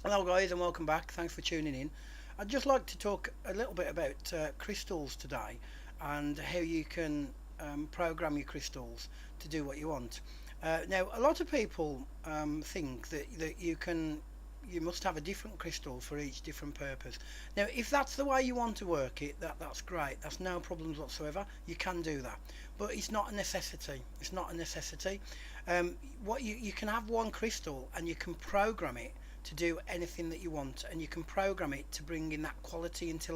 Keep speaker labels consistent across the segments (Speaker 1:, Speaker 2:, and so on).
Speaker 1: Hello, guys, and welcome back. Thanks for tuning in. I'd just like to talk a little bit about crystals today and how you can program your crystals to do what you want. Now, a lot of people think that you must have a different crystal for each different purpose. Now, if that's the way you want to work it, that's great. That's no problems whatsoever. You can do that, but it's not a necessity. It's not a necessity. What you can have one crystal and you can program it to do anything that you want, and you can program it to bring in that quality into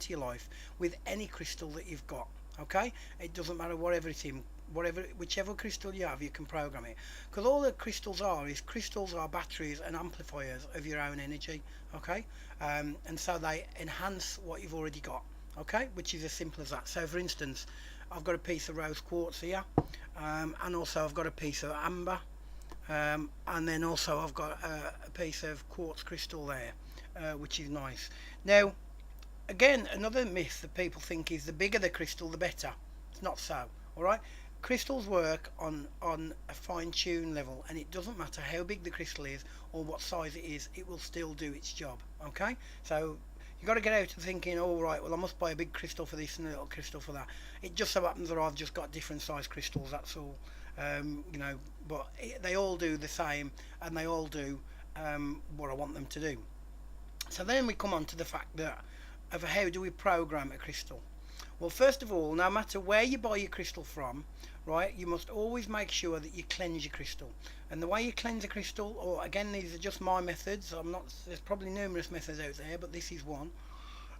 Speaker 1: your life with any crystal that you've got. Okay, it doesn't matter whatever it's in, whatever whichever crystal you have, you can program it, because all the crystals are batteries and amplifiers of your own energy. Okay, and so they enhance what you've already got. Okay, which is as simple as that. So for instance, I've got a piece of rose quartz here, and also I've got a piece of amber, and then also I've got a piece of quartz crystal there, which is nice. Now, again, another myth that people think is the bigger the crystal, the better. It's not so. All right, crystals work on a fine-tune level, and it doesn't matter how big the crystal is or what size it is. It will still do its job. Okay, so you got to get out of thinking, all right, well I must buy a big crystal for this and a little crystal for that. It just so happens that I've just got different size crystals. That's all. You know, but they all do the same, and they all do what I want them to do. So then we come on to the fact that of how do we program a crystal. Well, first of all, no matter where you buy your crystal from, right, you must always make sure that you cleanse your crystal. And the way you cleanse a crystal, or again, these are just my methods. I'm not. There's probably numerous methods out there, but this is one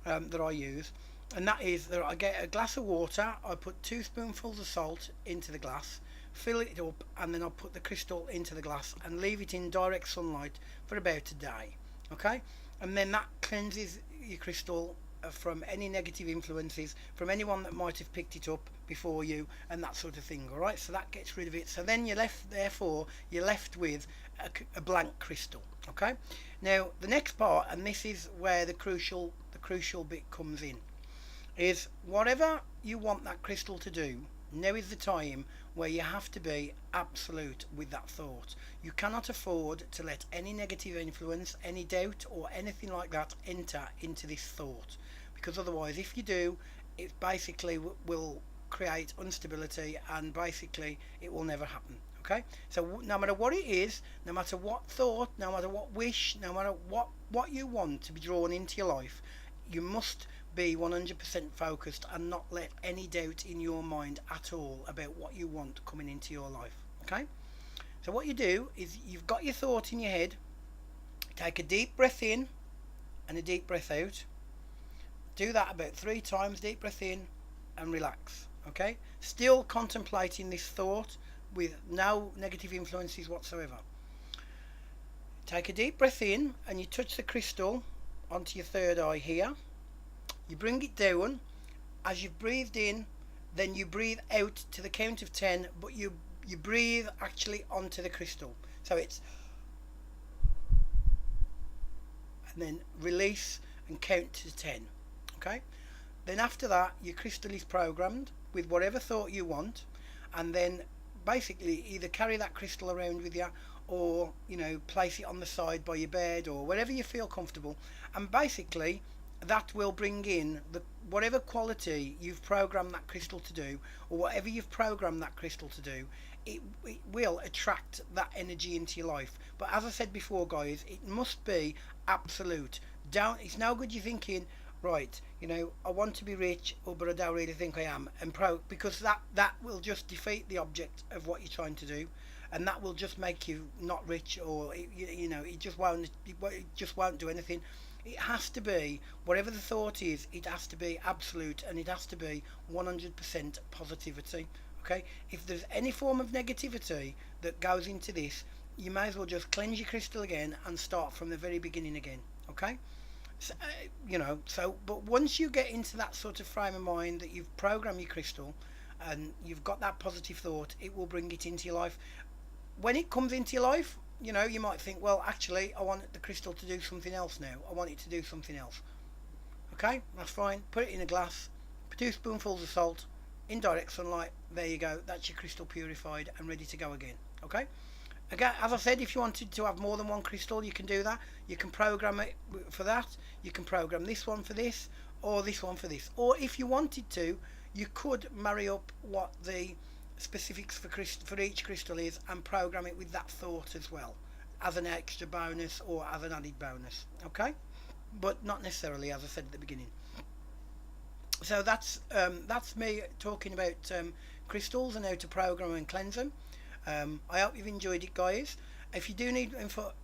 Speaker 1: that I use, and that is that I get a glass of water. I put 2 spoonfuls of salt into the glass, fill it up, and then I'll put the crystal into the glass and leave it in direct sunlight for about a day. Okay, and then that cleanses your crystal from any negative influences from anyone that might have picked it up before you and that sort of thing. All right, so that gets rid of it. So then you're left with a blank crystal. Okay, now the next part, and this is where the crucial bit comes in, is whatever you want that crystal to do. Now is the time where you have to be absolute with that thought. You cannot afford to let any negative influence, any doubt, or anything like that enter into this thought, because otherwise, if you do, it basically will create instability, and basically it will never happen. Okay, so no matter what it is, no matter what thought, no matter what wish, no matter what you want to be drawn into your life, you must be 100% focused and not let any doubt in your mind at all about what you want coming into your life. Okay, so what you do is you've got your thought in your head. Take a deep breath in and a deep breath out. Do that about 3 times. Deep breath in and relax. Okay, still contemplating this thought with no negative influences whatsoever. Take a deep breath in and you touch the crystal onto your third eye here. You bring it down. As you've breathed in, then you breathe out to the count of 10, but you breathe actually onto the crystal. So it's, and then release and count to 10. Okay? Then after that, your crystal is programmed with whatever thought you want, and then basically either carry that crystal around with you, or place it on the side by your bed or wherever you feel comfortable, and basically that will bring in the whatever quality you've programmed that crystal to do, or whatever you've programmed that crystal to do. It will attract that energy into your life. But as I said before, guys, it must be absolute. Don't It's no good you thinking, right, I want to be rich, but I don't really think I am, and because that will just defeat the object of what you're trying to do, and that will just make you not rich, or it just won't do anything. It has to be, whatever the thought is, it has to be absolute, and it has to be 100% positivity. Okay, if there's any form of negativity that goes into this, you may as well just cleanse your crystal again and start from the very beginning again. Okay, so, but once you get into that sort of frame of mind that you've programmed your crystal and you've got that positive thought, it will bring it into your life. When it comes into your life, you might think, well, actually, I want the crystal to do something else now. I want it to do something else. Okay, that's fine. Put it in a glass, 2 spoonfuls of salt, in direct sunlight. There you go. That's your crystal purified and ready to go again. Okay, Again, as I said, if you wanted to have more than one crystal, you can do that. You can program it for that. You can program this one for this, or this one for this. Or if you wanted to, you could marry up what the specifics for each crystal is and program it with that thought as well, as an extra bonus or as an added bonus. Okay, but not necessarily, as I said at the beginning. So that's me talking about crystals and how to program and cleanse them. I hope you've enjoyed it, guys. If you do need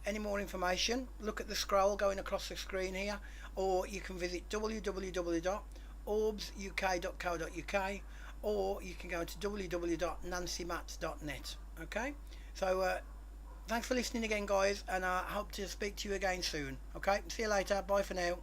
Speaker 1: any more information, look at the scroll going across the screen here, or you can visit www.orbsuk.co.uk, or you can go to www.nancymats.net. Okay, so thanks for listening again, guys, and I hope to speak to you again soon. Okay, see you later. Bye for now.